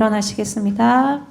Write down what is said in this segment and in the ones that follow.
일어나시겠습니다.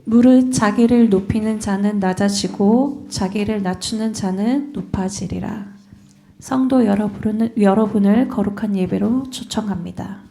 무릇 자기를 높이는 자는 낮아지고 자기를 낮추는 자는 높아지리라. 성도 여러분을 거룩한 예배로 초청합니다.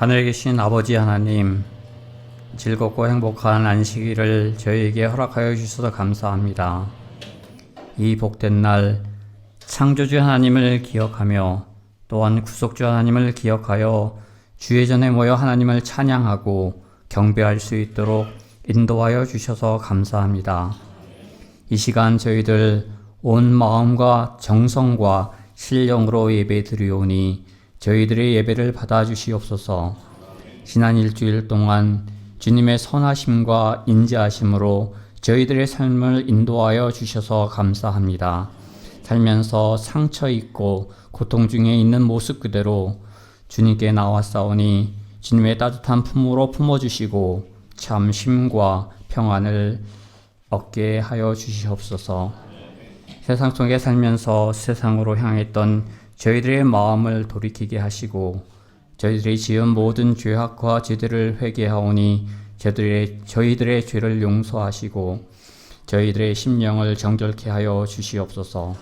하늘에 계신 아버지 하나님, 즐겁고 행복한 안식일을 저희에게 허락하여 주셔서 감사합니다. 이 복된 날 창조주 하나님을 기억하며 또한 구속주 하나님을 기억하여 주의 전에 모여 하나님을 찬양하고 경배할 수 있도록 인도하여 주셔서 감사합니다. 이 시간 저희들 온 마음과 정성과 신령으로 예배 드리오니 저희들의 예배를 받아주시옵소서. 지난 일주일 동안 주님의 선하심과 인자하심으로 저희들의 삶을 인도하여 주셔서 감사합니다. 살면서 상처 있고 고통 중에 있는 모습 그대로 주님께 나왔사오니 주님의 따뜻한 품으로 품어주시고 참 쉼과 평안을 얻게 하여 주시옵소서. 세상 속에 살면서 세상으로 향했던 저희들의 마음을 돌이키게 하시고 저희들이 지은 모든 죄악과 죄들을 회개하오니 저희들의 죄를 용서하시고 저희들의 심령을 정결케 하여 주시옵소서.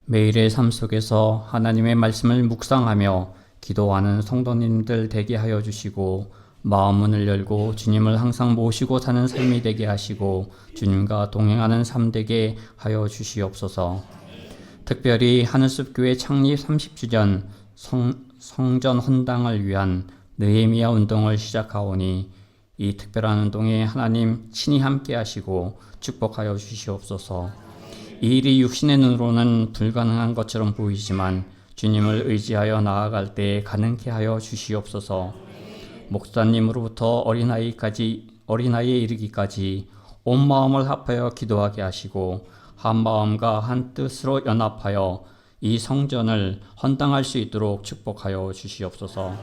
매일의 삶 속에서 하나님의 말씀을 묵상하며 기도하는 성도님들 되게 하여 주시고 마음 문을 열고 주님을 항상 모시고 사는 삶이 되게 하시고 주님과 동행하는 삶 되게 하여 주시옵소서. 특별히 하늘숲교회 창립 30주년 성전 헌당을 위한 느헤미야 운동을 시작하오니 이 특별한 운동에 하나님 친히 함께 하시고 축복하여 주시옵소서. 이 일이 육신의 눈으로는 불가능한 것처럼 보이지만 주님을 의지하여 나아갈 때 가능케 하여 주시옵소서. 목사님으로부터 어린아이에 이르기까지 온 마음을 합하여 기도하게 하시고 한 마음과 한 뜻으로 연합하여 이 성전을 헌당할 수 있도록 축복하여 주시옵소서.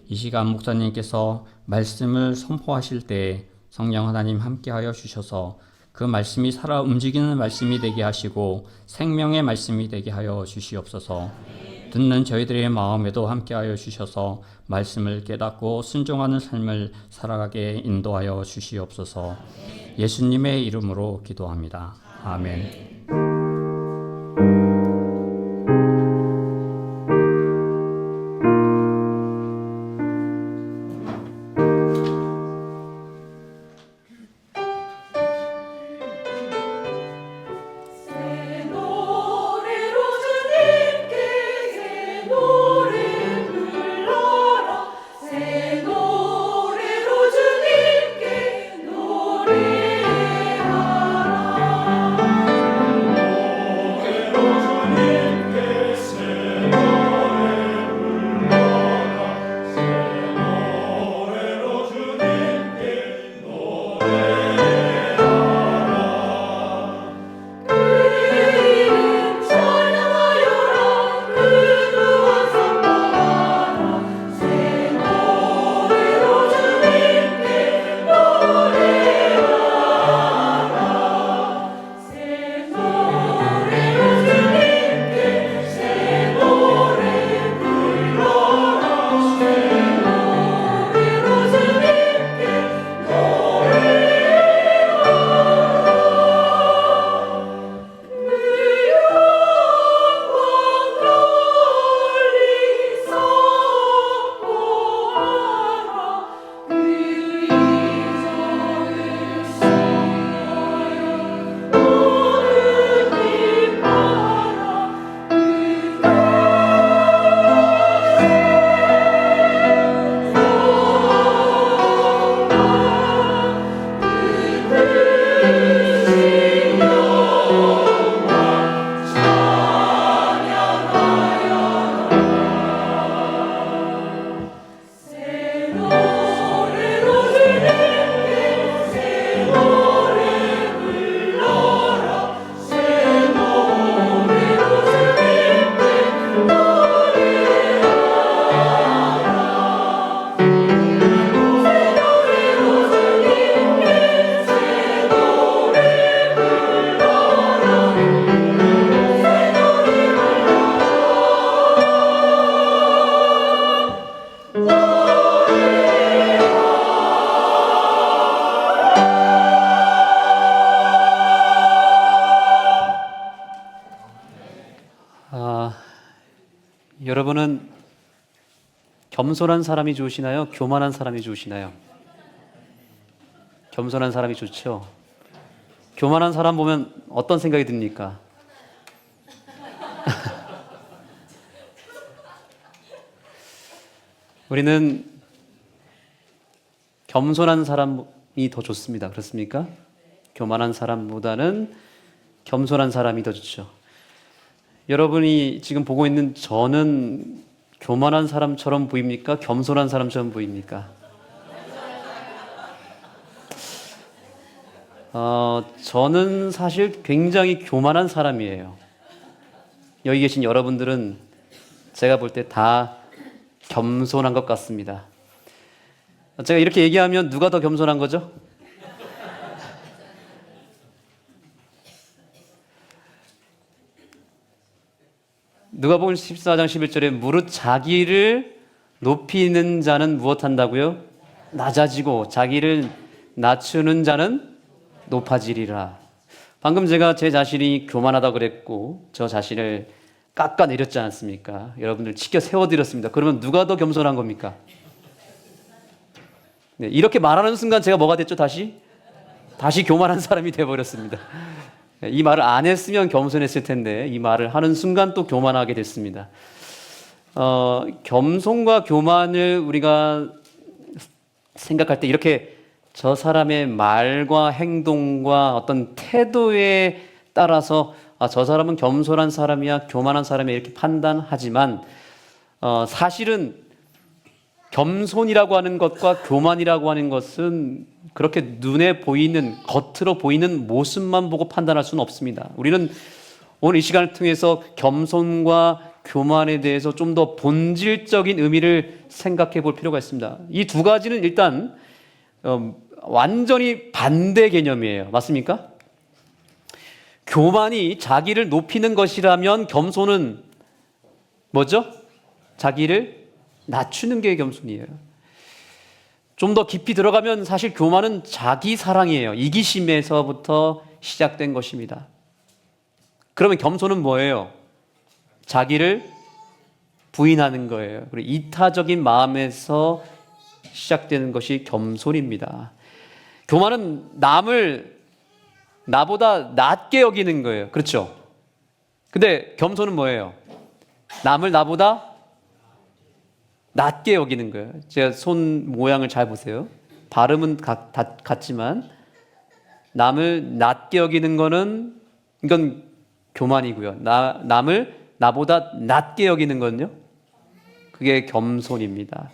이 시간 목사님께서 말씀을 선포하실 때 성령 하나님 함께하여 주셔서 그 말씀이 살아 움직이는 말씀이 되게 하시고 생명의 말씀이 되게 하여 주시옵소서. 듣는 저희들의 마음에도 함께하여 주셔서 말씀을 깨닫고 순종하는 삶을 살아가게 인도하여 주시옵소서. 예수님의 이름으로 기도합니다. 아멘. 여러분은 겸손한 사람이 좋으시나요? 교만한 사람이 좋으시나요? 겸손한 사람이 좋죠. 교만한 사람 보면 어떤 생각이 듭니까? 우리는 겸손한 사람이 더 좋습니다. 그렇습니까? 교만한 사람보다는 겸손한 사람이 더 좋죠. 여러분이 지금 보고 있는 저는 교만한 사람처럼 보입니까? 겸손한 사람처럼 보입니까? 저는 사실 굉장히 교만한 사람이에요. 여기 계신 여러분들은 제가 볼 때 다 겸손한 것 같습니다. 제가 이렇게 얘기하면 누가 더 겸손한 거죠? 누가복음 14장 11절에 무릇 자기를 높이는 자는 무엇한다고요? 낮아지고 자기를 낮추는 자는 높아지리라. 방금 제가 제 자신이 교만하다 그랬고 저 자신을 깎아내렸지 않습니까? 여러분들 치켜 세워드렸습니다. 그러면 누가 더 겸손한 겁니까? 네, 이렇게 말하는 순간 제가 뭐가 됐죠? 다시 교만한 사람이 돼버렸습니다. 이 말을 안 했으면 겸손했을 텐데 이 말을 하는 순간 또 교만하게 됐습니다. 겸손과 교만을 우리가 생각할 때 이렇게 저 사람의 말과 행동과 어떤 태도에 따라서 저 사람은 겸손한 사람이야, 교만한 사람이야 이렇게 판단하지만 사실은 겸손이라고 하는 것과 교만이라고 하는 것은 그렇게 눈에 보이는, 겉으로 보이는 모습만 보고 판단할 수는 없습니다. 우리는 오늘 이 시간을 통해서 겸손과 교만에 대해서 좀 더 본질적인 의미를 생각해 볼 필요가 있습니다. 이 두 가지는 일단 완전히 반대 개념이에요. 맞습니까? 교만이 자기를 높이는 것이라면 겸손은 뭐죠? 자기를 낮추는 게 겸손이에요. 좀 더 깊이 들어가면 사실 교만은 자기 사랑이에요. 이기심에서부터 시작된 것입니다. 그러면 겸손은 뭐예요? 자기를 부인하는 거예요. 그리고 이타적인 마음에서 시작되는 것이 겸손입니다. 교만은 남을 나보다 낮게 여기는 거예요. 그렇죠? 근데 겸손은 뭐예요? 남을 나보다 낮게 여기는 거예요. 제가 손 모양을 잘 보세요. 발음은 같지만 남을 낮게 여기는 거는 이건 교만이고요. 남을 나보다 낮게 여기는 건요, 그게 겸손입니다.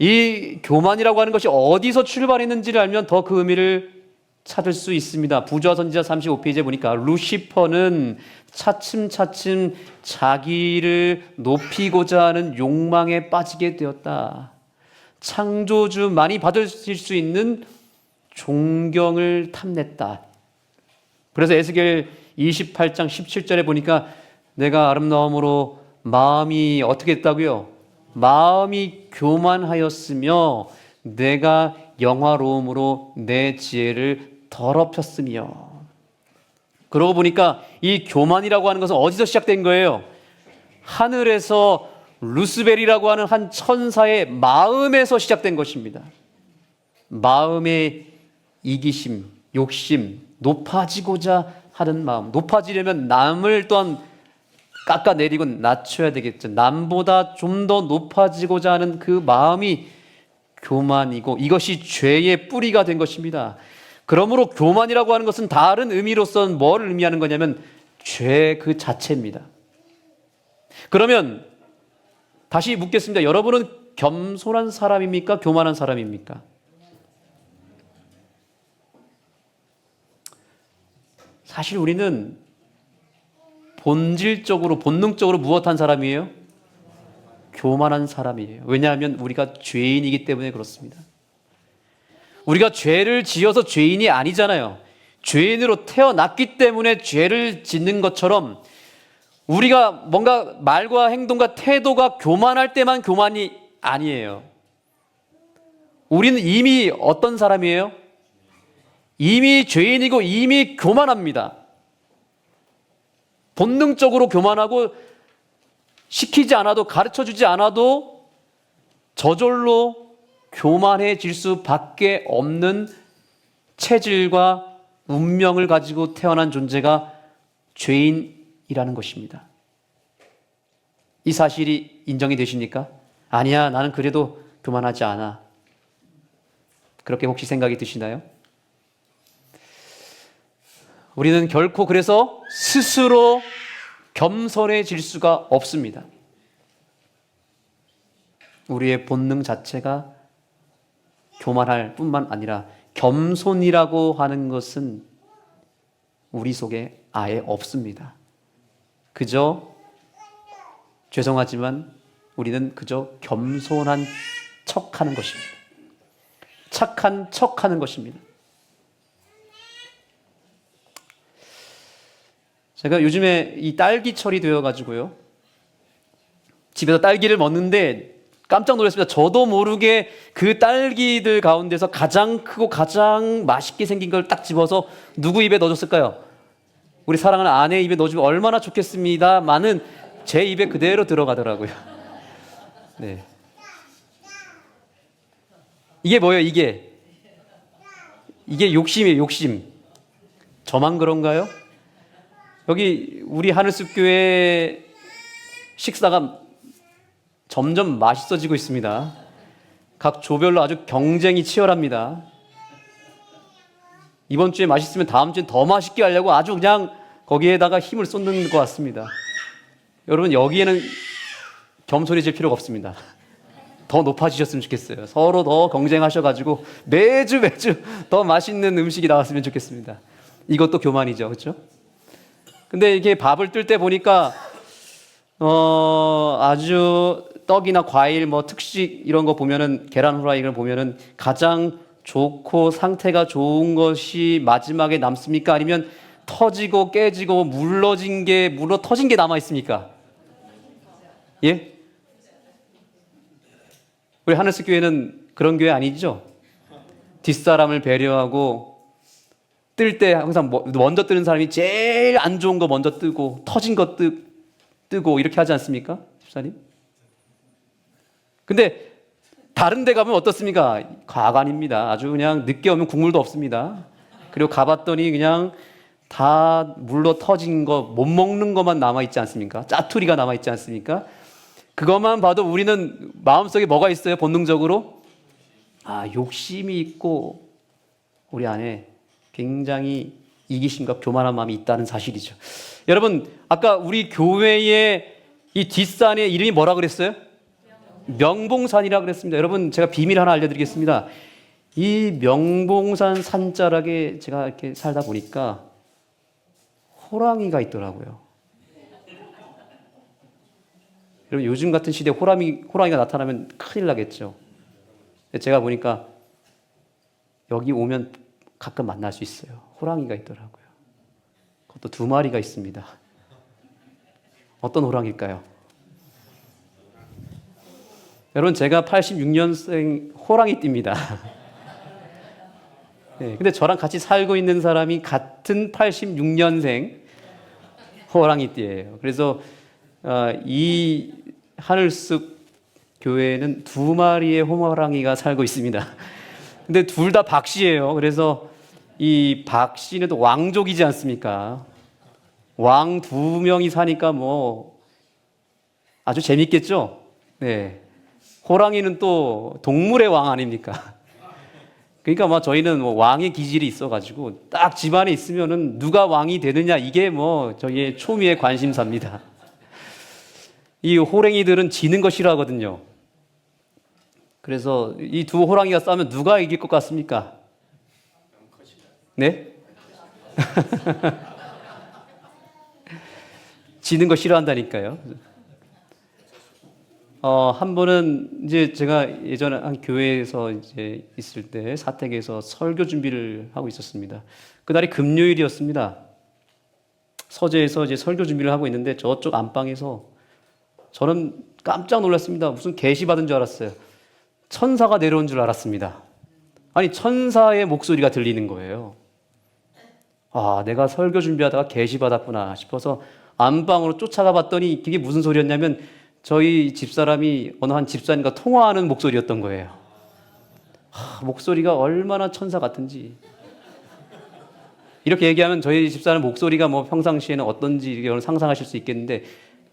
이 교만이라고 하는 것이 어디서 출발했는지를 알면 더 그 의미를 찾을 수 있습니다. 부조화 선지자 35페이지에 보니까 루시퍼는 차츰차츰 자기를 높이고자 하는 욕망에 빠지게 되었다. 창조주만이 받으실 수 있는 존경을 탐냈다. 그래서 에스겔 28장 17절에 보니까 내가 아름다움으로 마음이 어떻게 했다고요? 마음이 교만하였으며 내가 영화로움으로 내 지혜를 더럽혔으며. 그러고 보니까 이 교만이라고 하는 것은 어디서 시작된 거예요? 하늘에서 루스벨이라고 하는 한 천사의 마음에서 시작된 것입니다. 마음의 이기심, 욕심, 높아지고자 하는 마음. 높아지려면 남을 또한 깎아내리고 낮춰야 되겠죠. 남보다 좀 더 높아지고자 하는 그 마음이 교만이고 이것이 죄의 뿌리가 된 것입니다. 그러므로 교만이라고 하는 것은 다른 의미로서는 뭘 의미하는 거냐면 죄 그 자체입니다. 그러면 다시 묻겠습니다. 여러분은 겸손한 사람입니까? 교만한 사람입니까? 사실 우리는 본질적으로, 본능적으로 무엇한 사람이에요? 교만한 사람이에요. 왜냐하면 우리가 죄인이기 때문에 그렇습니다. 우리가 죄를 지어서 죄인이 아니잖아요. 죄인으로 태어났기 때문에 죄를 짓는 것처럼 우리가 뭔가 말과 행동과 태도가 교만할 때만 교만이 아니에요. 우리는 이미 어떤 사람이에요? 이미 죄인이고 이미 교만합니다. 본능적으로 교만하고 시키지 않아도, 가르쳐주지 않아도 저절로 교만해질 수밖에 없는 체질과 운명을 가지고 태어난 존재가 죄인이라는 것입니다. 이 사실이 인정이 되십니까? 아니야, 나는 그래도 교만하지 않아. 그렇게 혹시 생각이 드시나요? 우리는 결코 그래서 스스로 겸손해질 수가 없습니다. 우리의 본능 자체가 교만할 뿐만 아니라 겸손이라고 하는 것은 우리 속에 아예 없습니다. 그저 죄송하지만 우리는 그저 겸손한 척하는 것입니다. 착한 척하는 것입니다. 제가 요즘에 이 딸기철이 되어가지고요, 집에서 딸기를 먹는데 깜짝 놀랐습니다. 저도 모르게 그 딸기들 가운데서 가장 크고 가장 맛있게 생긴 걸 딱 집어서 누구 입에 넣어줬을까요? 우리 사랑하는 아내 입에 넣어주면 얼마나 좋겠습니다만은 제 입에 그대로 들어가더라고요. 네. 이게 뭐예요? 이게 욕심이에요. 욕심. 저만 그런가요? 여기 우리 하늘숲 교회 식사가 점점 맛있어지고 있습니다. 각 조별로 아주 경쟁이 치열합니다. 이번 주에 맛있으면 다음 주엔 더 맛있게 하려고 아주 그냥 거기에다가 힘을 쏟는 것 같습니다. 여러분, 여기에는 겸손해질 필요가 없습니다. 더 높아지셨으면 좋겠어요. 서로 더 경쟁하셔가지고 매주 더 맛있는 음식이 나왔으면 좋겠습니다. 이것도 교만이죠, 그렇죠? 근데 이게 밥을 뜰 때 보니까 아주 떡이나 과일, 뭐 특식 이런 거 보면은 계란 후라이 이런 거 보면은 가장 좋고 상태가 좋은 것이 마지막에 남습니까? 아니면 터지고 깨지고 물러 터진 게 남아 있습니까? 예? 우리 하늘숲 교회는 그런 교회 아니죠? 뒷사람을 배려하고 뜰 때 항상 먼저 뜨는 사람이 제일 안 좋은 거 먼저 뜨고 터진 거 뜨고 이렇게 하지 않습니까? 집사님? 근데 다른 데 가면 어떻습니까? 가관입니다. 아주 그냥 늦게 오면 국물도 없습니다. 그리고 가봤더니 그냥 다 물로 터진 거, 못 먹는 것만 남아있지 않습니까? 짜투리가 남아있지 않습니까? 그것만 봐도 우리는 마음속에 뭐가 있어요? 본능적으로? 욕심이 있고 우리 안에 굉장히 이기심과 교만한 마음이 있다는 사실이죠. 여러분, 아까 우리 교회의 이 뒷산의 이름이 뭐라 그랬어요? 명봉산이라 그랬습니다. 여러분, 제가 비밀 하나 알려드리겠습니다. 이 명봉산 산자락에 제가 이렇게 살다 보니까 호랑이가 있더라고요. 여러분, 요즘 같은 시대에 호랑이가 나타나면 큰일 나겠죠. 제가 보니까 여기 오면 가끔 만날 수 있어요. 호랑이가 있더라고요. 그것도 2마리가 있습니다. 어떤 호랑이일까요? 여러분, 제가 86년생 호랑이띠입니다. 네, 근데 저랑 같이 살고 있는 사람이 같은 86년생 호랑이띠예요. 그래서 이 하늘숲 교회에는 2마리의 호랑이가 살고 있습니다. 근데 둘 다 박씨예요. 그래서 이 박씨는 또 왕족이지 않습니까? 왕 2명이 사니까 뭐 아주 재밌겠죠? 네. 호랑이는 또 동물의 왕 아닙니까? 그러니까 뭐 저희는 뭐 왕의 기질이 있어가지고 딱 집안에 있으면은 누가 왕이 되느냐, 이게 뭐 저희의 초미의 관심사입니다. 이 호랑이들은 지는 거 싫어하거든요. 그래서 이 2 호랑이가 싸우면 누가 이길 것 같습니까? 네? 지는 거 싫어한다니까요. 한 번은 이제 제가 예전에 한 교회에서 이제 있을 때 사택에서 설교 준비를 하고 있었습니다. 그날이 금요일이었습니다. 서재에서 이제 설교 준비를 하고 있는데 저쪽 안방에서 저는 깜짝 놀랐습니다. 무슨 계시 받은 줄 알았어요. 천사가 내려온 줄 알았습니다. 아니, 천사의 목소리가 들리는 거예요. 내가 설교 준비하다가 계시 받았구나 싶어서 안방으로 쫓아가 봤더니 그게 무슨 소리였냐면 저희 집사람이 어느 한 집사님과 통화하는 목소리였던 거예요. 목소리가 얼마나 천사 같은지. 이렇게 얘기하면 저희 집사람 목소리가 뭐 평상시에는 어떤지 상상하실 수 있겠는데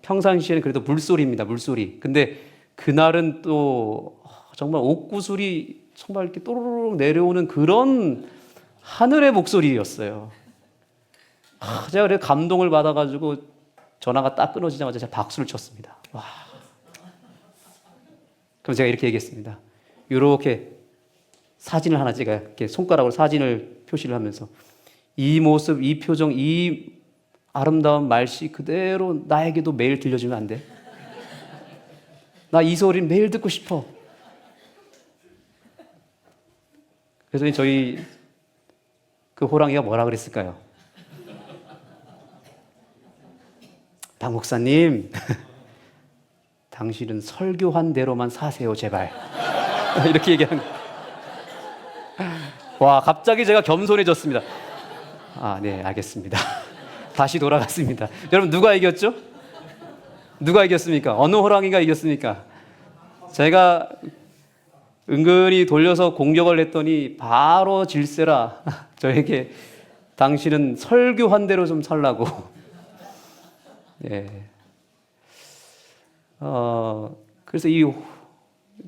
평상시에는 그래도 물소리입니다. 물소리. 근데 그날은 또 정말 옥구슬이 정말 이렇게 또르르 내려오는 그런 하늘의 목소리였어요. 제가 그래 감동을 받아가지고 전화가 딱 끊어지자마자 제가 박수를 쳤습니다. 와. 그럼 제가 이렇게 얘기했습니다. 이렇게 사진을 하나 제가 이렇게 손가락으로 사진을 표시를 하면서 이 모습, 이 표정, 이 아름다운 말씨 그대로 나에게도 매일 들려주면 안 돼? 나 이 소리를 매일 듣고 싶어. 그래서 저희 그 호랑이가 뭐라 그랬을까요? 박 목사님, 당신은 설교한 대로만 사세요, 제발. 이렇게 얘기하는 거예요. 와, 갑자기 제가 겸손해졌습니다. 아, 네, 알겠습니다. 다시 돌아갔습니다. 여러분, 누가 이겼죠? 누가 이겼습니까? 어느 호랑이가 이겼습니까? 제가 은근히 돌려서 공격을 했더니 바로 질세라 저에게 당신은 설교한 대로 좀 살라고. 예. 그래서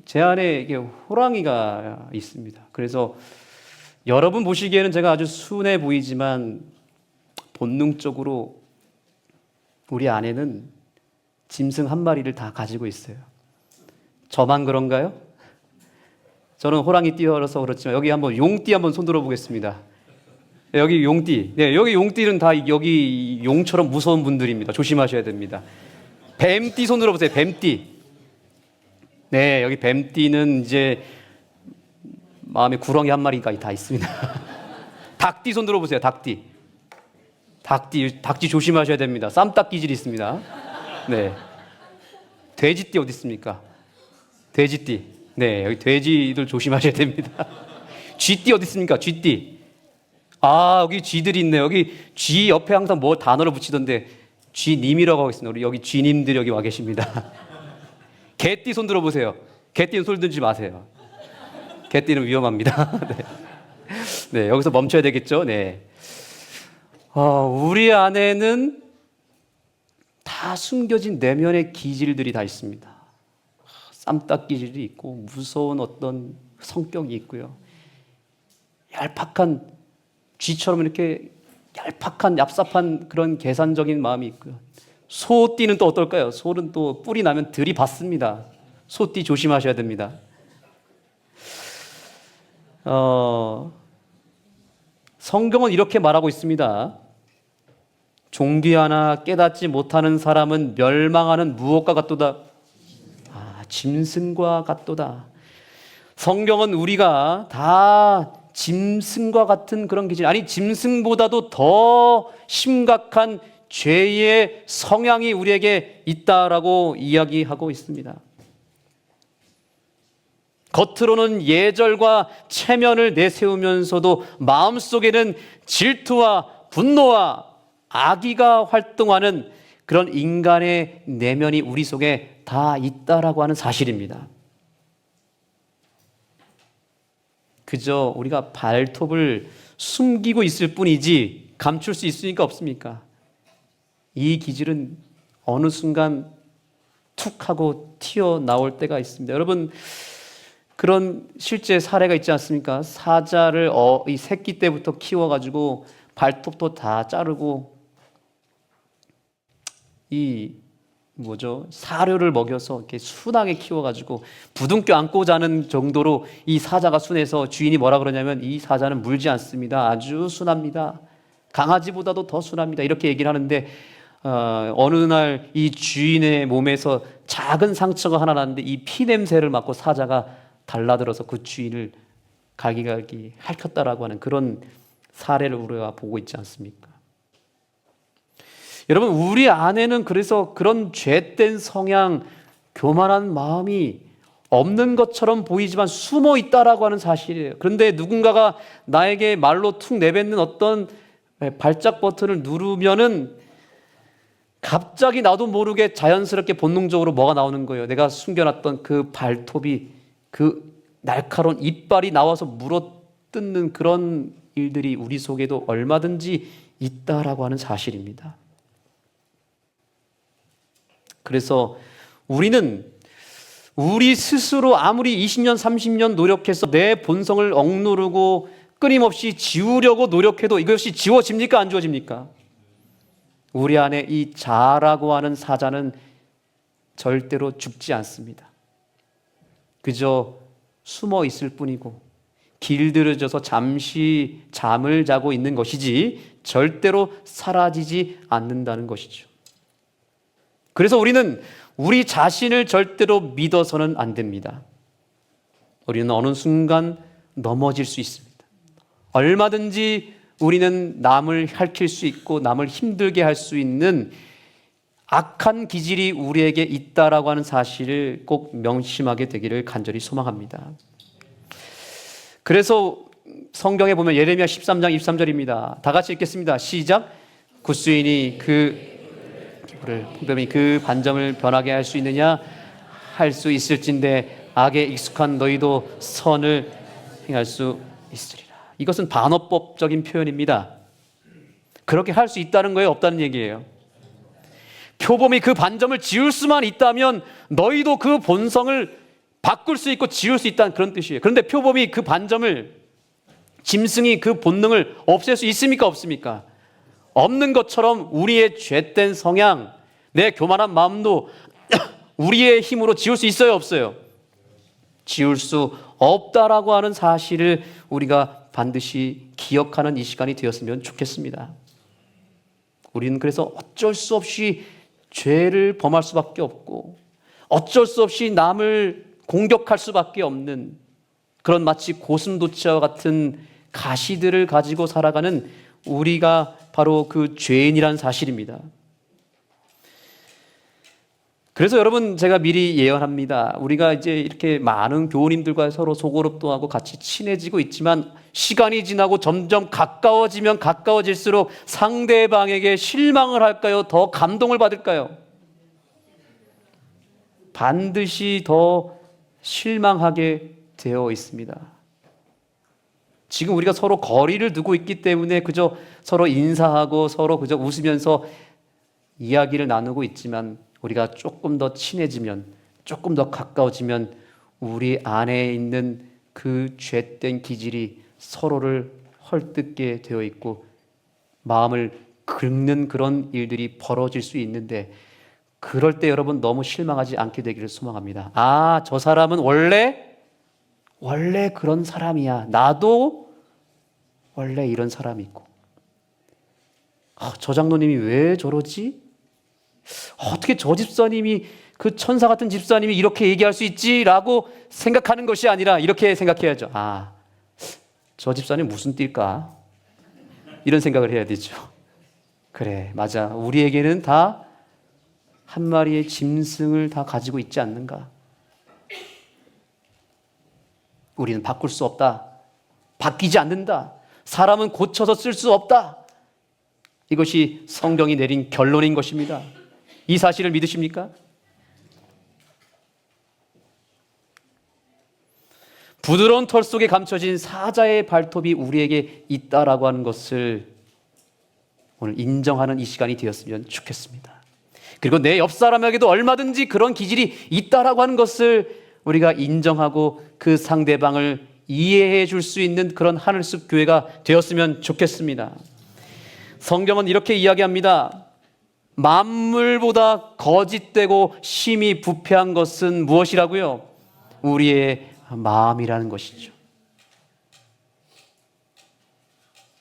제 안에 이게 호랑이가 있습니다. 그래서 여러분 보시기에는 제가 아주 순해 보이지만 본능적으로 우리 안에는 짐승 한 마리를 다 가지고 있어요. 저만 그런가요? 저는 호랑이 띠여서 그렇지만 여기 한번 용띠 한번 손들어 보겠습니다. 여기 용띠. 네, 여기 용띠는 다 여기 용처럼 무서운 분들입니다. 조심하셔야 됩니다. 뱀띠 손들어 보세요. 뱀띠. 네, 여기 뱀띠는 이제 마음에 구렁이 한 마리가 다 있습니다. 닭띠 손들어 보세요. 닭띠. 닭띠 조심하셔야 됩니다. 쌈딱 기질이 있습니다. 네. 돼지띠 어디 있습니까? 돼지띠. 네, 여기 돼지들 조심하셔야 됩니다. 쥐띠 어디 있습니까? 쥐띠. 아, 여기 쥐들이 있네요. 여기 쥐 옆에 항상 뭐 단어를 붙이던데 쥐님이라고 하겠습니다. 우리 여기 쥐님들 여기 와 계십니다. 개띠 손 들어보세요. 개띠는 손 들지 마세요. 개띠는 위험합니다. 네. 네, 여기서 멈춰야 되겠죠? 네. 우리 안에는 다 숨겨진 내면의 기질들이 다 있습니다. 쌈딱 기질이 있고 무서운 어떤 성격이 있고요. 얄팍한 쥐처럼 이렇게 얄팍한 얍삽한 그런 계산적인 마음이 있고요. 소띠는 또 어떨까요? 소는 또 뿔이 나면 들이받습니다. 소띠 조심하셔야 됩니다. 성경은 이렇게 말하고 있습니다. 종귀하나 깨닫지 못하는 사람은 멸망하는 무엇과 같도다? 짐승과 같도다. 성경은 우리가 다 짐승과 같은 그런 기질, 아니 짐승보다도 더 심각한 죄의 성향이 우리에게 있다라고 이야기하고 있습니다. 겉으로는 예절과 체면을 내세우면서도 마음속에는 질투와 분노와 악의가 활동하는 그런 인간의 내면이 우리 속에 다 있다라고 하는 사실입니다. 그저 우리가 발톱을 숨기고 있을 뿐이지 감출 수 있으니까 없습니까? 이 기질은 어느 순간 툭 하고 튀어나올 때가 있습니다. 여러분, 그런 실제 사례가 있지 않습니까? 사자를 이 새끼 때부터 키워가지고 발톱도 다 자르고 사료를 먹여서 이렇게 순하게 키워가지고 부둥켜 안고 자는 정도로 이 사자가 순해서 주인이 뭐라 그러냐면 이 사자는 물지 않습니다. 아주 순합니다. 강아지보다도 더 순합니다. 이렇게 얘기를 하는데 어느 날 이 주인의 몸에서 작은 상처가 하나 났는데 이 피 냄새를 맡고 사자가 달라들어서 그 주인을 갈기갈기 핥혔다라고 하는 그런 사례를 우리가 보고 있지 않습니까? 여러분, 우리 안에는 그래서 그런 죄된 성향, 교만한 마음이 없는 것처럼 보이지만 숨어 있다라고 하는 사실이에요. 그런데 누군가가 나에게 말로 툭 내뱉는 어떤 발작 버튼을 누르면은 갑자기 나도 모르게 자연스럽게 본능적으로 뭐가 나오는 거예요. 내가 숨겨놨던 그 발톱이, 그 날카로운 이빨이 나와서 물어뜯는 그런 일들이 우리 속에도 얼마든지 있다라고 하는 사실입니다. 그래서 우리는 우리 스스로 아무리 20년, 30년 노력해서 내 본성을 억누르고 끊임없이 지우려고 노력해도 이것이 지워집니까? 안 지워집니까? 우리 안에 이 자라고 하는 사자는 절대로 죽지 않습니다. 그저 숨어 있을 뿐이고 길들여져서 잠시 잠을 자고 있는 것이지 절대로 사라지지 않는다는 것이죠. 그래서 우리는 우리 자신을 절대로 믿어서는 안 됩니다. 우리는 어느 순간 넘어질 수 있습니다. 얼마든지 우리는 남을 핥힐 수 있고 남을 힘들게 할 수 있는 악한 기질이 우리에게 있다라고 하는 사실을 꼭 명심하게 되기를 간절히 소망합니다. 그래서 성경에 보면 예레미야 13장 23절입니다. 다 같이 읽겠습니다. 시작. 굿수인이 그 반점을 변하게 할 수 있느냐? 할 수 있을진데 악에 익숙한 너희도 선을 행할 수 있으리라. 이것은 반어법적인 표현입니다. 그렇게 할 수 있다는 거예요? 없다는 얘기예요? 표범이 그 반점을 지울 수만 있다면 너희도 그 본성을 바꿀 수 있고 지울 수 있다는 그런 뜻이에요. 그런데 표범이 그 반점을, 짐승이 그 본능을 없앨 수 있습니까? 없습니까? 없는 것처럼 우리의 죄된 성향, 내 교만한 마음도 우리의 힘으로 지울 수 있어요? 없어요? 지울 수 없다라고 하는 사실을 우리가 반드시 기억하는 이 시간이 되었으면 좋겠습니다. 우리는 그래서 어쩔 수 없이 죄를 범할 수밖에 없고 어쩔 수 없이 남을 공격할 수밖에 없는 그런 마치 고슴도치와 같은 가시들을 가지고 살아가는 우리가 바로 그 죄인이라는 사실입니다. 그래서 여러분, 제가 미리 예언합니다. 우리가 이제 이렇게 많은 교우님들과 서로 소고롭도 하고 같이 친해지고 있지만 시간이 지나고 점점 가까워지면 가까워질수록 상대방에게 실망을 할까요? 더 감동을 받을까요? 반드시 더 실망하게 되어 있습니다. 지금 우리가 서로 거리를 두고 있기 때문에 그저 서로 인사하고 서로 그저 웃으면서 이야기를 나누고 있지만 우리가 조금 더 친해지면, 조금 더 가까워지면 우리 안에 있는 그 죄된 기질이 서로를 헐뜯게 되어 있고 마음을 긁는 그런 일들이 벌어질 수 있는데, 그럴 때 여러분 너무 실망하지 않게 되기를 소망합니다. 아, 저 사람은 원래 그런 사람이야. 나도 원래 이런 사람이 있고. 저 장로님이 왜 저러지? 어떻게 저 집사님이, 그 천사 같은 집사님이 이렇게 얘기할 수 있지? 라고 생각하는 것이 아니라 이렇게 생각해야죠. 아, 저 집사님 무슨 띠일까? 이런 생각을 해야 되죠. 그래, 맞아. 우리에게는 다 한 마리의 짐승을 다 가지고 있지 않는가? 우리는 바꿀 수 없다. 바뀌지 않는다. 사람은 고쳐서 쓸 수 없다. 이것이 성경이 내린 결론인 것입니다. 이 사실을 믿으십니까? 부드러운 털 속에 감춰진 사자의 발톱이 우리에게 있다라고 하는 것을 오늘 인정하는 이 시간이 되었으면 좋겠습니다. 그리고 내 옆 사람에게도 얼마든지 그런 기질이 있다라고 하는 것을 우리가 인정하고 그 상대방을 이해해 줄 수 있는 그런 하늘숲 교회가 되었으면 좋겠습니다. 성경은 이렇게 이야기합니다. 만물보다 거짓되고 심히 부패한 것은 무엇이라고요? 우리의 마음이라는 것이죠.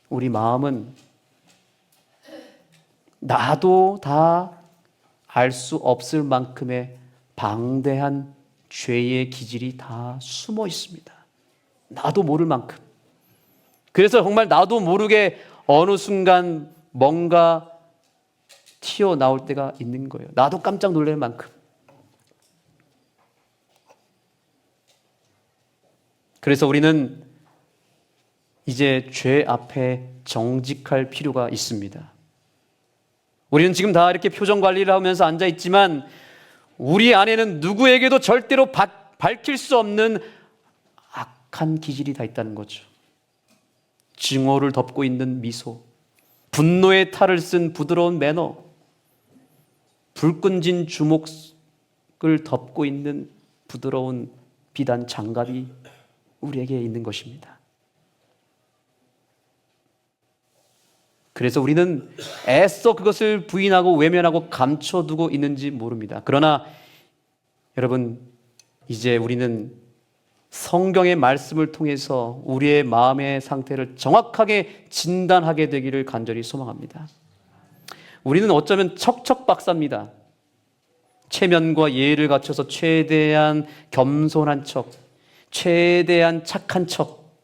우리 마음은 나도 다 알 수 없을 만큼의 방대한 죄의 기질이 다 숨어 있습니다. 나도 모를 만큼. 그래서 정말 나도 모르게 어느 순간 뭔가 튀어나올 때가 있는 거예요. 나도 깜짝 놀랄 만큼. 그래서 우리는 이제 죄 앞에 정직할 필요가 있습니다. 우리는 지금 다 이렇게 표정 관리를 하면서 앉아 있지만 우리 안에는 누구에게도 절대로 밝힐 수 없는 악한 기질이 다 있다는 거죠. 증오를 덮고 있는 미소, 분노의 탈을 쓴 부드러운 매너, 불끈진 주목을 덮고 있는 부드러운 비단 장갑이 우리에게 있는 것입니다. 그래서 우리는 애써 그것을 부인하고 외면하고 감춰두고 있는지 모릅니다. 그러나 여러분, 이제 우리는 성경의 말씀을 통해서 우리의 마음의 상태를 정확하게 진단하게 되기를 간절히 소망합니다. 우리는 어쩌면 척척박사입니다. 체면과 예의를 갖춰서 최대한 겸손한 척, 최대한 착한 척,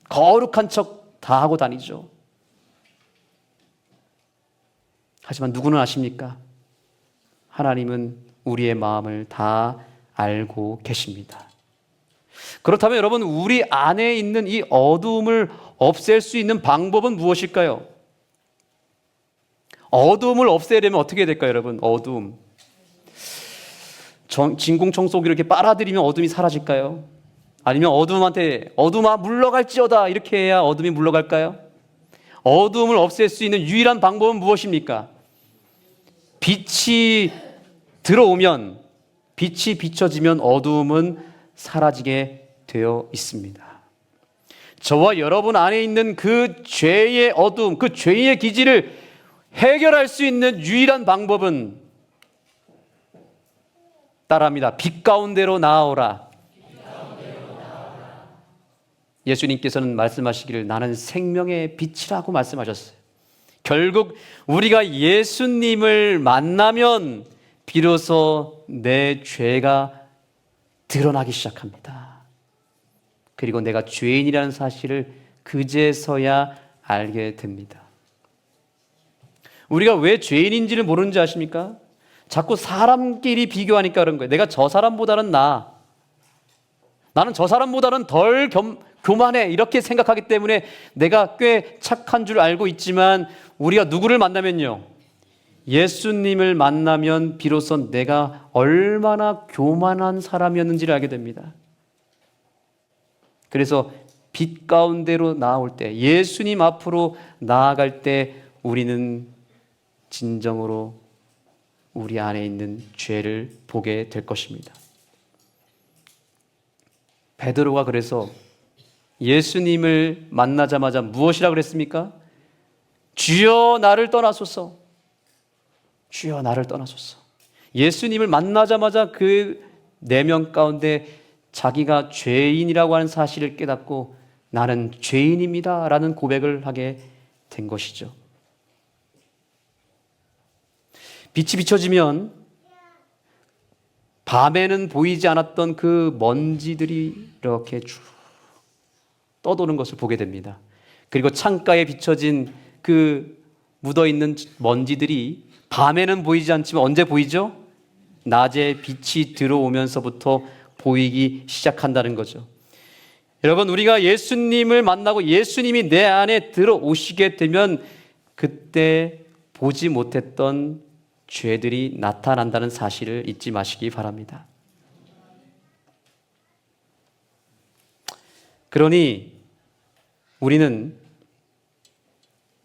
거룩한 척 다 하고 다니죠. 하지만 누구는 아십니까? 하나님은 우리의 마음을 다 알고 계십니다. 그렇다면 여러분, 우리 안에 있는 이 어두움을 없앨 수 있는 방법은 무엇일까요? 어두움을 없애려면 어떻게 해야 될까요, 여러분? 어두움. 진공청소기를 이렇게 빨아들이면 어둠이 사라질까요? 아니면 어둠아 물러갈지어다 이렇게 해야 어둠이 물러갈까요? 어두움을 없앨 수 있는 유일한 방법은 무엇입니까? 빛이 들어오면, 빛이 비춰지면 어두움은 사라지게 되어 있습니다. 저와 여러분 안에 있는 그 죄의 어두움, 그 죄의 기질을 해결할 수 있는 유일한 방법은 따라합니다. 빛 가운데로 나아오라. 예수님께서는 말씀하시기를 나는 생명의 빛이라고 말씀하셨어요. 결국 우리가 예수님을 만나면 비로소 내 죄가 드러나기 시작합니다. 그리고 내가 죄인이라는 사실을 그제서야 알게 됩니다. 우리가 왜 죄인인지를 모르는지 아십니까? 자꾸 사람끼리 비교하니까 그런 거예요. 내가 저 사람보다는 나아. 나는 저 사람보다는 덜 교만해. 이렇게 생각하기 때문에 내가 꽤 착한 줄 알고 있지만 우리가 누구를 만나면요, 예수님을 만나면 비로소 내가 얼마나 교만한 사람이었는지를 알게 됩니다. 그래서 빛 가운데로 나아올 때, 예수님 앞으로 나아갈 때 우리는 진정으로 우리 안에 있는 죄를 보게 될 것입니다. 베드로가 그래서 예수님을 만나자마자 무엇이라 그랬습니까? 주여 나를 떠나소서. 주여 나를 떠나소서. 예수님을 만나자마자 그 내면 가운데 자기가 죄인이라고 하는 사실을 깨닫고 나는 죄인입니다 라는 고백을 하게 된 것이죠. 빛이 비춰지면 밤에는 보이지 않았던 그 먼지들이 이렇게 쭉 떠도는 것을 보게 됩니다. 그리고 창가에 비춰진 그 묻어있는 먼지들이 밤에는 보이지 않지만 언제 보이죠? 낮에 빛이 들어오면서부터 보이기 시작한다는 거죠. 여러분, 우리가 예수님을 만나고 예수님이 내 안에 들어오시게 되면 그때 보지 못했던 죄들이 나타난다는 사실을 잊지 마시기 바랍니다. 그러니 우리는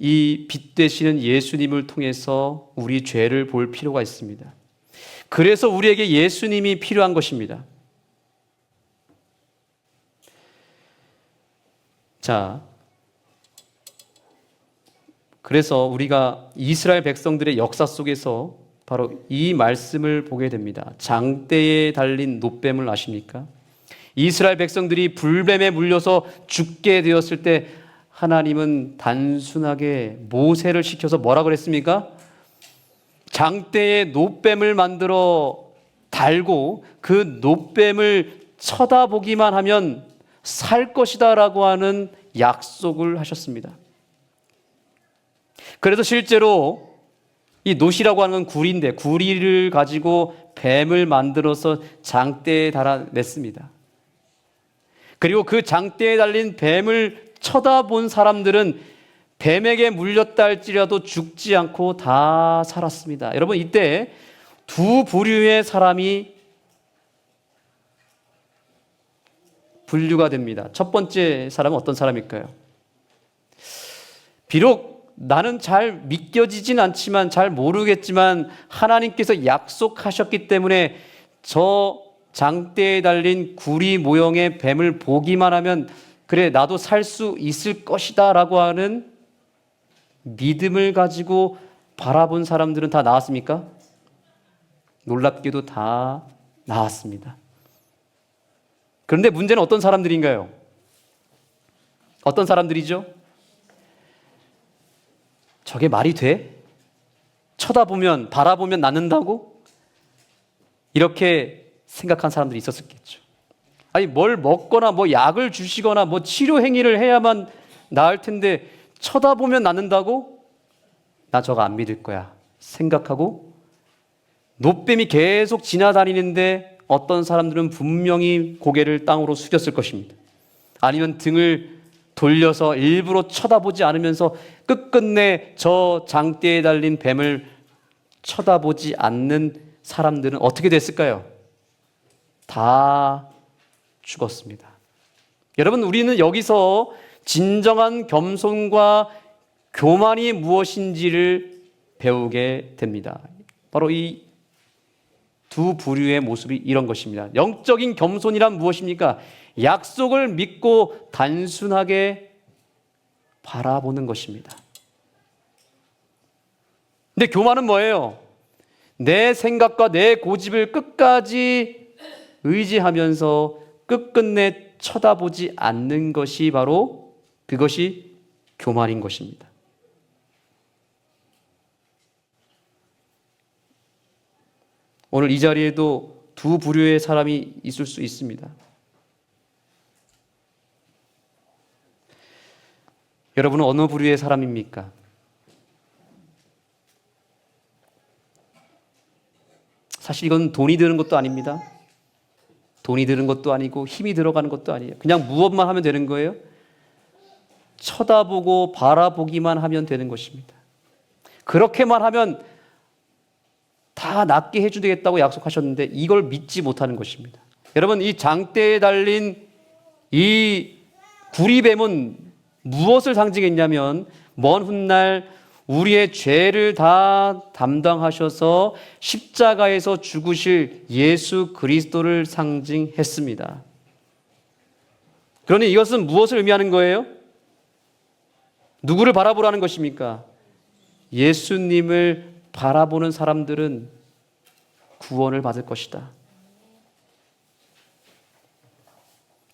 이 빛 되시는 예수님을 통해서 우리 죄를 볼 필요가 있습니다. 그래서 우리에게 예수님이 필요한 것입니다. 자, 그래서 우리가 이스라엘 백성들의 역사 속에서 바로 이 말씀을 보게 됩니다. 장대에 달린 놋뱀을 아십니까? 이스라엘 백성들이 불뱀에 물려서 죽게 되었을 때 하나님은 단순하게 모세를 시켜서 뭐라 그랬습니까? 장대에 놋뱀을 만들어 달고 그 놋뱀을 쳐다보기만 하면 살 것이다 라고 하는 약속을 하셨습니다. 그래서 실제로 이 놋이라고 하는 건 구리인데 구리를 가지고 뱀을 만들어서 장대에 달아냈습니다. 그리고 그 장대에 달린 뱀을 쳐다본 사람들은 뱀에게 물렸다 할지라도 죽지 않고 다 살았습니다. 여러분, 이때 두 부류의 사람이 분류가 됩니다. 첫 번째 사람은 어떤 사람일까요? 비록 나는 잘 믿겨지진 않지만, 잘 모르겠지만 하나님께서 약속하셨기 때문에 저 장대에 달린 구리 모형의 뱀을 보기만 하면 그래 나도 살 수 있을 것이다 라고 하는 믿음을 가지고 바라본 사람들은 다 나왔습니까? 놀랍게도 다 나왔습니다. 그런데 문제는 어떤 사람들인가요? 어떤 사람들이죠? 저게 말이 돼? 쳐다보면, 바라보면 낫는다고? 이렇게 생각한 사람들이 있었겠죠. 아니, 뭘 먹거나 뭐 약을 주시거나 뭐 치료 행위를 해야만 나을 텐데 쳐다보면 낫는다고? 나 저거 안 믿을 거야 생각하고 놋뱀이 계속 지나다니는데 어떤 사람들은 분명히 고개를 땅으로 숙였을 것입니다. 아니면 등을 돌려서 일부러 쳐다보지 않으면서 끝끝내 저 장대에 달린 뱀을 쳐다보지 않는 사람들은 어떻게 됐을까요? 다 죽었습니다. 여러분, 우리는 여기서 진정한 겸손과 교만이 무엇인지를 배우게 됩니다. 바로 이 두 부류의 모습이 이런 것입니다. 영적인 겸손이란 무엇입니까? 약속을 믿고 단순하게 바라보는 것입니다. 근데 교만은 뭐예요? 내 생각과 내 고집을 끝까지 의지하면서 끝끝내 쳐다보지 않는 것이 바로 그것이 교만인 것입니다. 오늘 이 자리에도 두 부류의 사람이 있을 수 있습니다. 여러분은 어느 부류의 사람입니까? 사실 이건 돈이 드는 것도 아닙니다. 돈이 드는 것도 아니고 힘이 들어가는 것도 아니에요. 그냥 무엇만 하면 되는 거예요. 쳐다보고 바라보기만 하면 되는 것입니다. 그렇게만 하면 다 낫게 해주겠다고 약속하셨는데 이걸 믿지 못하는 것입니다. 여러분, 이 장대에 달린 이 구리뱀은 무엇을 상징했냐면 먼 훗날 우리의 죄를 다 담당하셔서 십자가에서 죽으실 예수 그리스도를 상징했습니다. 그러니 이것은 무엇을 의미하는 거예요? 누구를 바라보라는 것입니까? 예수님을 바라보는 사람들은 구원을 받을 것이다.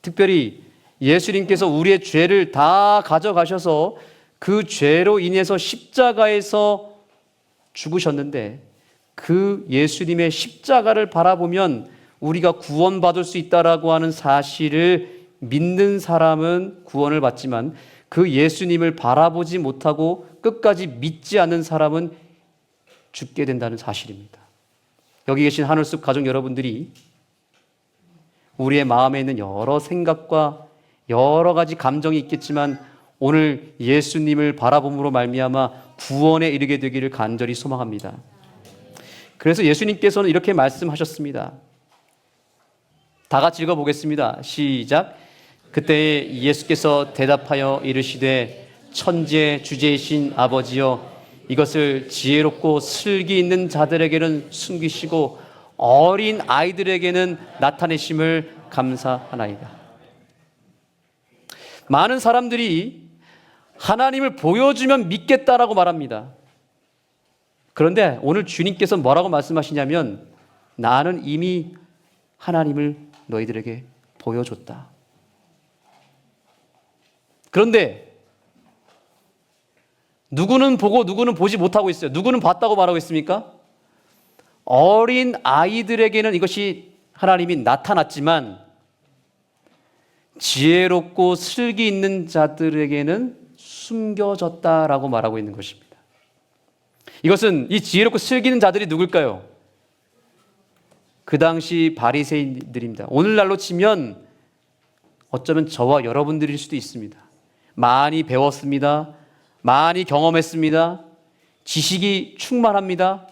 특별히 예수님께서 우리의 죄를 다 가져가셔서 그 죄로 인해서 십자가에서 죽으셨는데 그 예수님의 십자가를 바라보면 우리가 구원받을 수 있다라고 하는 사실을 믿는 사람은 구원을 받지만 그 예수님을 바라보지 못하고 끝까지 믿지 않는 사람은 죽게 된다는 사실입니다. 여기 계신 하늘숲 가족 여러분들이 우리의 마음에 있는 여러 생각과 여러 가지 감정이 있겠지만 오늘 예수님을 바라봄으로 말미암아 구원에 이르게 되기를 간절히 소망합니다. 그래서 예수님께서는 이렇게 말씀하셨습니다. 다 같이 읽어보겠습니다. 시작. 그때 예수께서 대답하여 이르시되 천지의 주제이신 아버지여 이것을 지혜롭고 슬기 있는 자들에게는 숨기시고 어린 아이들에게는 나타내심을 감사하나이다. 많은 사람들이 하나님을 보여주면 믿겠다라고 말합니다. 그런데 오늘 주님께서 뭐라고 말씀하시냐면 나는 이미 하나님을 너희들에게 보여줬다. 그런데 누구는 보고 누구는 보지 못하고 있어요. 누구는 봤다고 말하고 있습니까? 어린 아이들에게는 이것이 하나님이 나타났지만 지혜롭고 슬기 있는 자들에게는 숨겨졌다라고 말하고 있는 것입니다. 이것은 이 지혜롭고 슬기 있는 자들이 누굴까요? 그 당시 바리새인들입니다. 오늘날로 치면 어쩌면 저와 여러분들일 수도 있습니다. 많이 배웠습니다. 많이 경험했습니다. 지식이 충만합니다.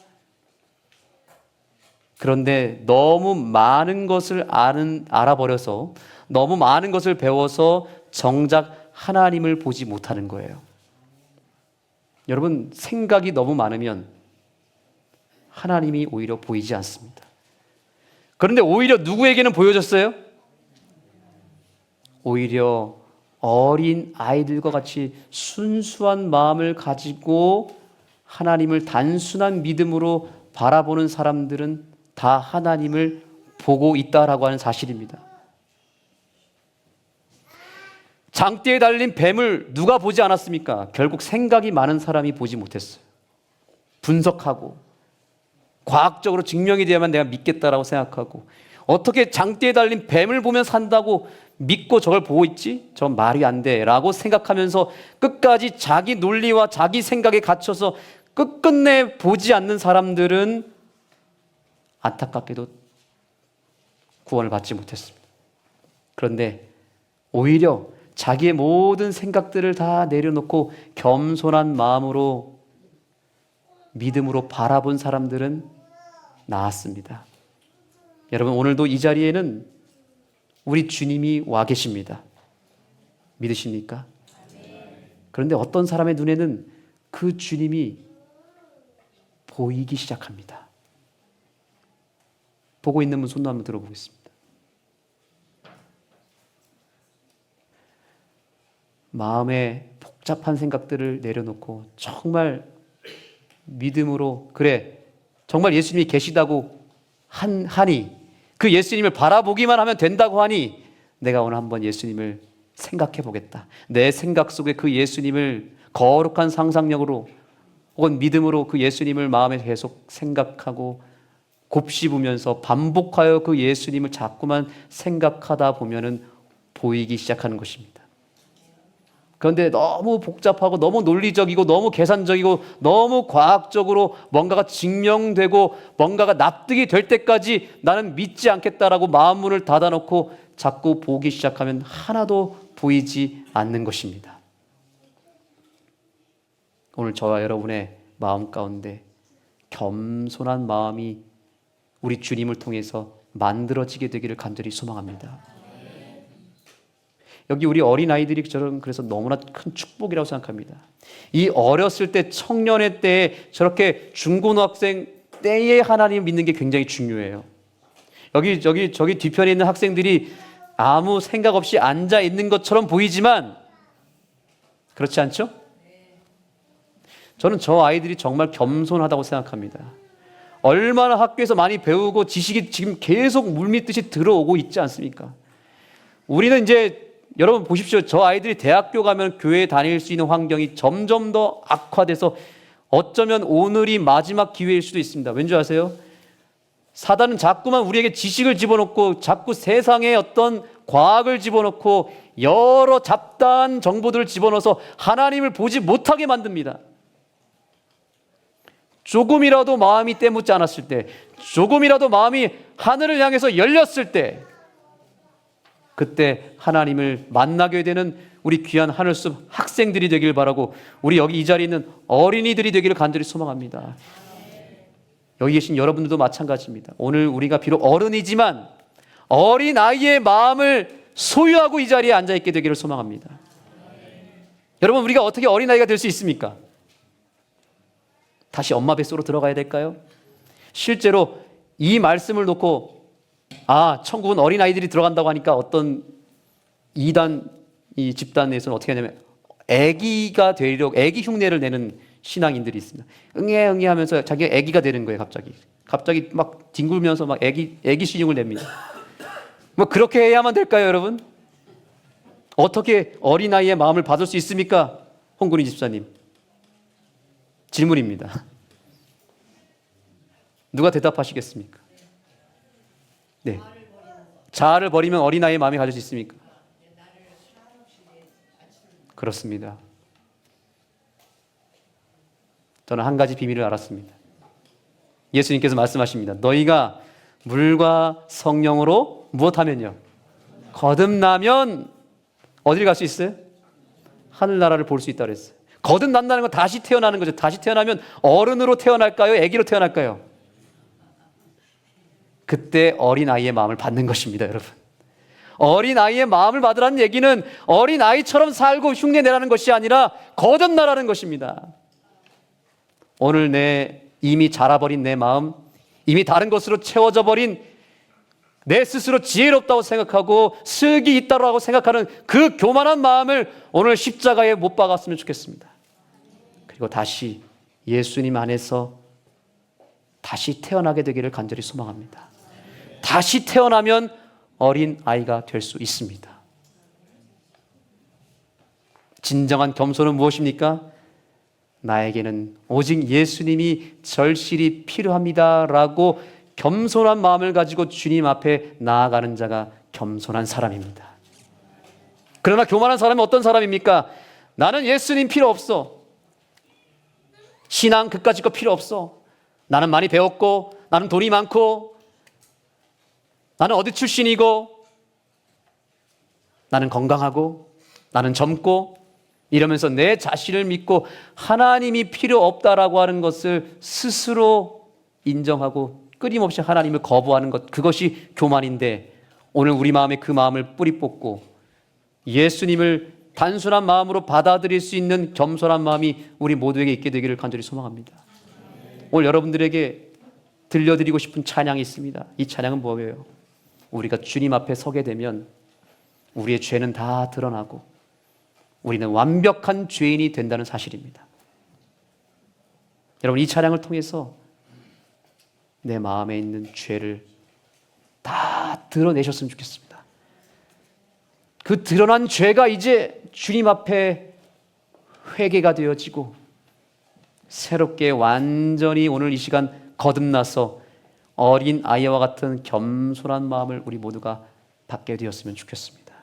그런데 너무 많은 것을 알아버려서 너무 많은 것을 배워서 정작 하나님을 보지 못하는 거예요. 여러분, 생각이 너무 많으면 하나님이 오히려 보이지 않습니다. 그런데 오히려 누구에게는 보여졌어요? 오히려 어린 아이들과 같이 순수한 마음을 가지고 하나님을 단순한 믿음으로 바라보는 사람들은 다 하나님을 보고 있다라고 하는 사실입니다. 장대에 달린 뱀을 누가 보지 않았습니까? 결국 생각이 많은 사람이 보지 못했어요. 분석하고 과학적으로 증명이 되야만 내가 믿겠다라고 생각하고 어떻게 장대에 달린 뱀을 보면 산다고 믿고 저걸 보고 있지? 저 말이 안 돼 라고 생각하면서 끝까지 자기 논리와 자기 생각에 갇혀서 끝끝내 보지 않는 사람들은 안타깝게도 구원을 받지 못했습니다. 그런데 오히려 자기의 모든 생각들을 다 내려놓고 겸손한 마음으로 믿음으로 바라본 사람들은 나았습니다. 여러분, 오늘도 이 자리에는 우리 주님이 와 계십니다. 믿으십니까? 그런데 어떤 사람의 눈에는 그 주님이 보이기 시작합니다. 보고 있는 분 손도 한번 들어보겠습니다. 마음에 복잡한 생각들을 내려놓고 정말 믿음으로, 그래, 정말 예수님이 계시다고 하니, 그 예수님을 바라보기만 하면 된다고 하니 내가 오늘 한번 예수님을 생각해 보겠다. 내 생각 속에 그 예수님을 거룩한 상상력으로 혹은 믿음으로 그 예수님을 마음에 계속 생각하고 곱씹으면서 반복하여 그 예수님을 자꾸만 생각하다 보면은 보이기 시작하는 것입니다. 그런데 너무 복잡하고 너무 논리적이고 너무 계산적이고 너무 과학적으로 뭔가가 증명되고 뭔가가 납득이 될 때까지 나는 믿지 않겠다라고 마음문을 닫아놓고 자꾸 보기 시작하면 하나도 보이지 않는 것입니다. 오늘 저와 여러분의 마음 가운데 겸손한 마음이 우리 주님을 통해서 만들어지게 되기를 간절히 소망합니다. 여기 우리 어린아이들이 저런, 그래서 너무나 큰 축복이라고 생각합니다. 이 어렸을 때, 청년의 때에 저렇게 중고등학생 때에 하나님 믿는 게 굉장히 중요해요. 저기 뒤편에 있는 학생들이 아무 생각 없이 앉아 있는 것처럼 보이지만 그렇지 않죠? 저는 저 아이들이 정말 겸손하다고 생각합니다. 얼마나 학교에서 많이 배우고 지식이 지금 계속 물밀듯이 들어오고 있지 않습니까? 우리는 이제 여러분 보십시오. 저 아이들이 대학교 가면 교회에 다닐 수 있는 환경이 점점 더 악화돼서 어쩌면 오늘이 마지막 기회일 수도 있습니다. 왠지 아세요? 사단은 자꾸만 우리에게 지식을 집어넣고 자꾸 세상에 어떤 과학을 집어넣고 여러 잡다한 정보들을 집어넣어서 하나님을 보지 못하게 만듭니다. 조금이라도 마음이 때묻지 않았을 때, 조금이라도 마음이 하늘을 향해서 열렸을 때, 그때 하나님을 만나게 되는 우리 귀한 하늘숲 학생들이 되길 바라고, 우리 여기 이 자리에 있는 어린이들이 되기를 간절히 소망합니다. 여기 계신 여러분들도 마찬가지입니다. 오늘 우리가 비록 어른이지만 어린아이의 마음을 소유하고 이 자리에 앉아있게 되기를 소망합니다. 여러분, 우리가 어떻게 어린아이가 될 수 있습니까? 다시 엄마 뱃속으로 들어가야 될까요? 실제로 이 말씀을 놓고 천국은 어린아이들이 들어간다고 하니까 어떤 이단, 이 집단에서는 어떻게 하냐면 애기가 되려고 애기 흉내를 내는 신앙인들이 있습니다. 응애 하면서 자기가 애기가 되는 거예요. 갑자기 막 뒹굴면서 막 애기 신용을 냅니다. 뭐 그렇게 해야만 될까요, 여러분? 어떻게 어린아이의 마음을 받을 수 있습니까? 홍군희 집사님, 질문입니다. 누가 대답하시겠습니까? 네. 자아를 버리면 어린아이의 마음이 가질 수 있습니까? 그렇습니다. 저는 한 가지 비밀을 알았습니다. 예수님께서 말씀하십니다. 너희가 물과 성령으로 무엇하면요? 거듭나면 어디를 갈 수 있어요? 하늘나라를 볼 수 있다고 그랬어요. 거듭난다는 건 다시 태어나는 거죠. 다시 태어나면 어른으로 태어날까요? 아기로 태어날까요? 그때 어린아이의 마음을 받는 것입니다, 여러분. 어린아이의 마음을 받으라는 얘기는 어린아이처럼 살고 흉내내라는 것이 아니라 거듭나라는 것입니다. 오늘 이미 자라버린 내 마음, 이미 다른 것으로 채워져 버린 내 스스로 지혜롭다고 생각하고 슬기 있다고 생각하는 그 교만한 마음을 오늘 십자가에 못 박았으면 좋겠습니다. 그리고 다시 예수님 안에서 다시 태어나게 되기를 간절히 소망합니다. 다시 태어나면 어린 아이가 될 수 있습니다. 진정한 겸손은 무엇입니까? 나에게는 오직 예수님이 절실히 필요합니다라고 겸손한 마음을 가지고 주님 앞에 나아가는 자가 겸손한 사람입니다. 그러나 교만한 사람은 어떤 사람입니까? 나는 예수님 필요 없어. 신앙 그까짓 거 필요 없어. 나는 많이 배웠고, 나는 돈이 많고, 나는 어디 출신이고, 나는 건강하고, 나는 젊고, 이러면서 내 자신을 믿고 하나님이 필요 없다라고 하는 것을 스스로 인정하고 끊임없이 하나님을 거부하는 것, 그것이 교만인데, 오늘 우리 마음에 그 마음을 뿌리 뽑고 예수님을 단순한 마음으로 받아들일 수 있는 겸손한 마음이 우리 모두에게 있게 되기를 간절히 소망합니다. 오늘 여러분들에게 들려드리고 싶은 찬양이 있습니다. 이 찬양은 뭐예요? 우리가 주님 앞에 서게 되면 우리의 죄는 다 드러나고 우리는 완벽한 죄인이 된다는 사실입니다. 여러분, 이 찬양을 통해서 내 마음에 있는 죄를 다 드러내셨으면 좋겠습니다. 그 드러난 죄가 이제 주님 앞에 회개가 되어지고 새롭게 완전히 오늘 이 시간 거듭나서 어린 아이와 같은 겸손한 마음을 우리 모두가 받게 되었으면 좋겠습니다.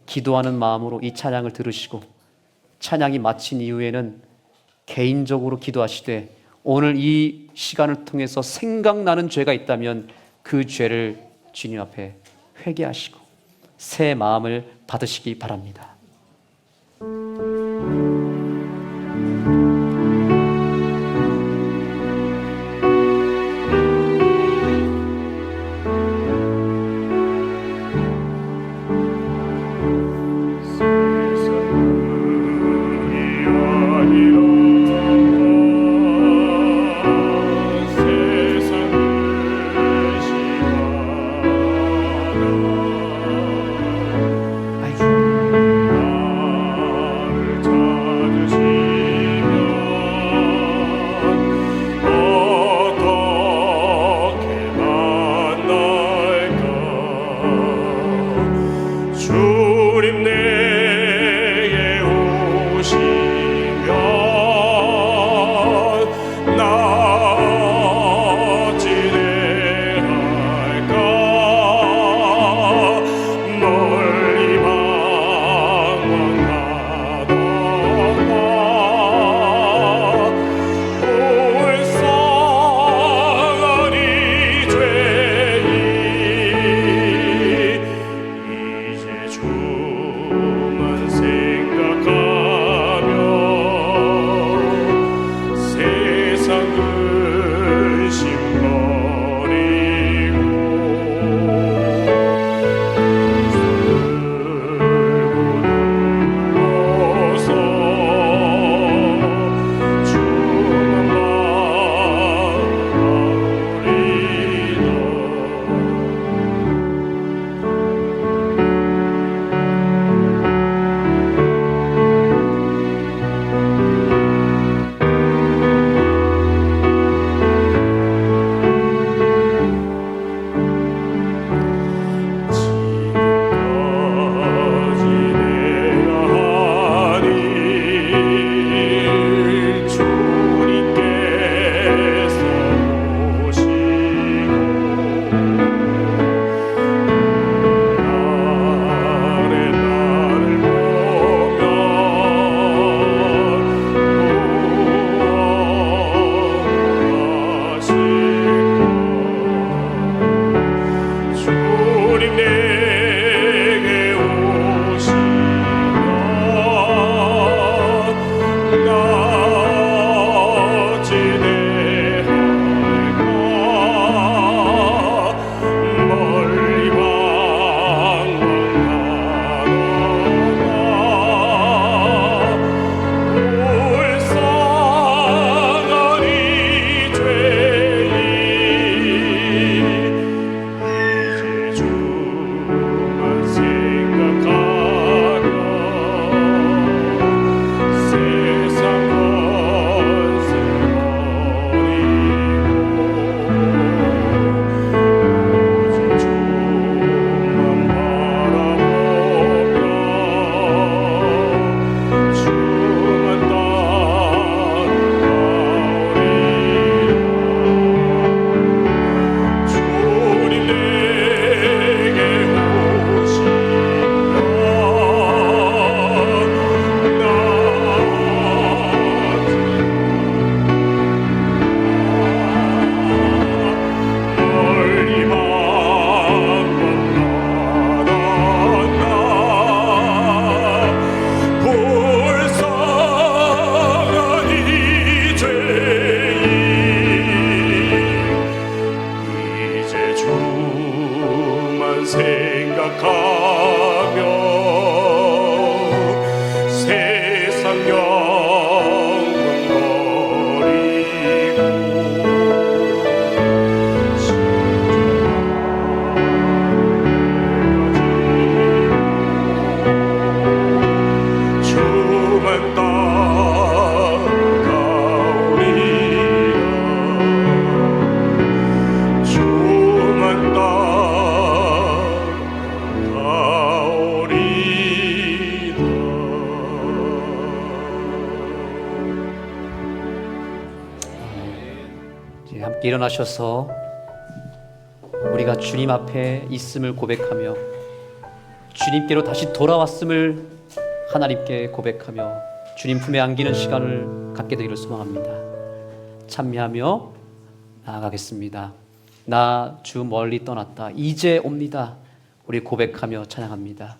기도하는 마음으로 이 찬양을 들으시고 찬양이 마친 이후에는 개인적으로 기도하시되 오늘 이 시간을 통해서 생각나는 죄가 있다면 그 죄를 주님 앞에 회개하시고 새 마음을 받으시기 바랍니다. 일어나셔서 우리가 주님 앞에 있음을 고백하며 주님께로 다시 돌아왔음을 하나님께 고백하며 주님 품에 안기는 시간을 갖게 되기를 소망합니다. 참여하며 나아가겠습니다. 나 주 멀리 떠났다. 이제 옵니다. 우리 고백하며 찬양합니다.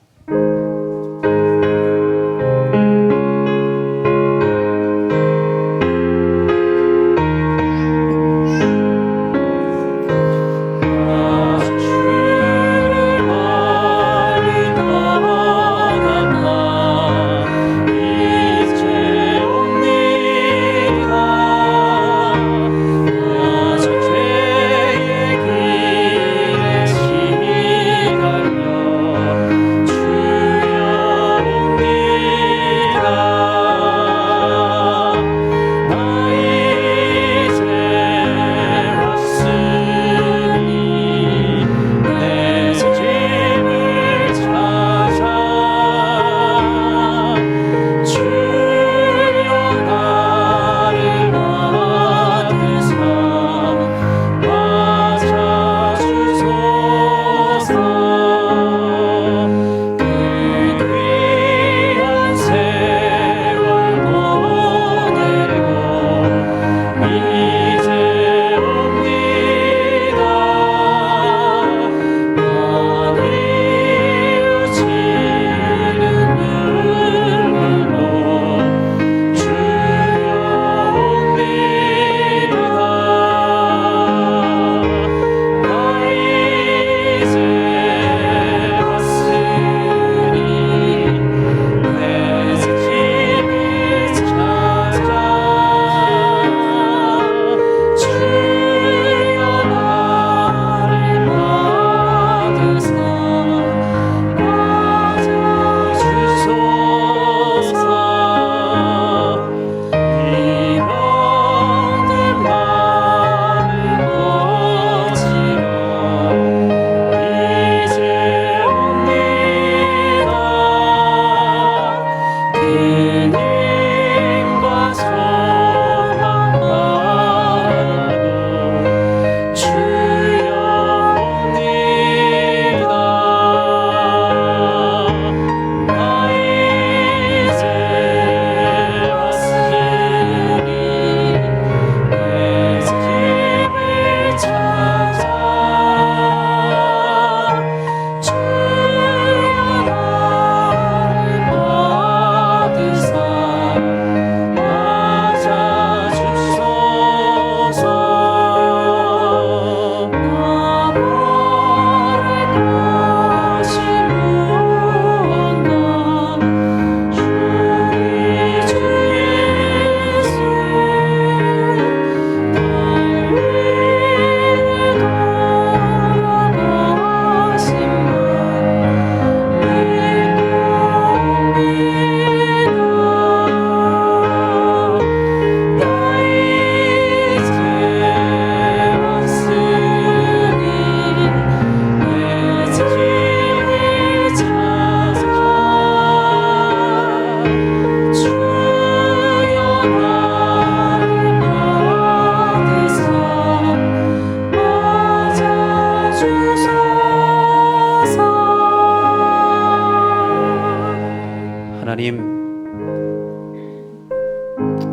하나님,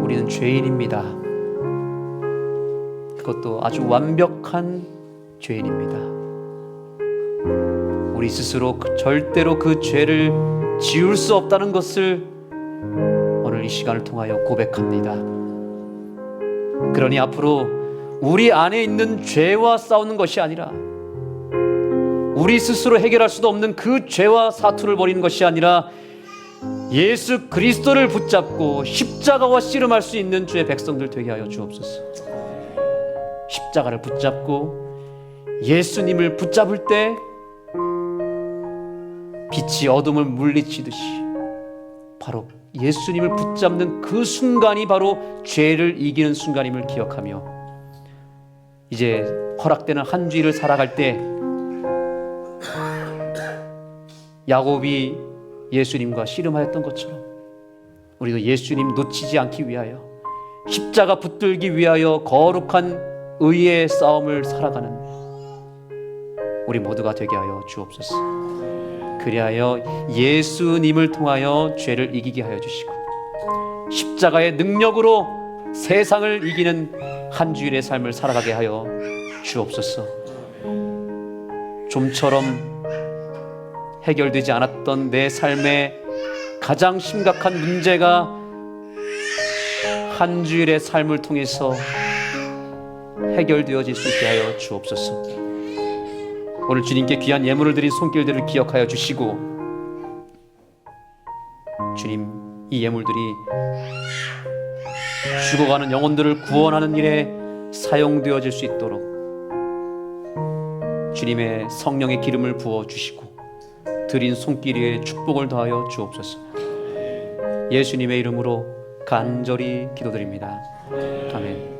우리는 죄인입니다. 그것도 아주 완벽한 죄인입니다. 우리 스스로 절대로 그 죄를 지울 수 없다는 것을 오늘 이 시간을 통하여 고백합니다. 그러니 앞으로 우리 안에 있는 죄와 싸우는 것이 아니라, 우리 스스로 해결할 수도 없는 그 죄와 사투를 벌이는 것이 아니라 예수 그리스도를 붙잡고 십자가와 씨름할 수 있는 주의 백성들 되게 하여 주옵소서. 십자가를 붙잡고 예수님을 붙잡을 때 빛이 어둠을 물리치듯이 바로 예수님을 붙잡는 그 순간이 바로 죄를 이기는 순간임을 기억하며, 이제 허락되는 한 주일을 살아갈 때 야곱이 예수님과 씨름하였던 것처럼 우리도 예수님 놓치지 않기 위하여, 십자가 붙들기 위하여 거룩한 의의 싸움을 살아가는 우리 모두가 되게 하여 주옵소서. 그리하여 예수님을 통하여 죄를 이기게 하여 주시고 십자가의 능력으로 세상을 이기는 한 주일의 삶을 살아가게 하여 주옵소서. 좀처럼 해결되지 않았던 내 삶의 가장 심각한 문제가 한 주일의 삶을 통해서 해결되어질 수 있게 하여 주옵소서. 오늘 주님께 귀한 예물을 드린 손길들을 기억하여 주시고 주님, 이 예물들이 죽어가는 영혼들을 구원하는 일에 사용되어질 수 있도록 주님의 성령의 기름을 부어 주시고 드린 손길 위에 축복을 더하여 주옵소서. 예수님의 이름으로 간절히 기도드립니다. 아멘.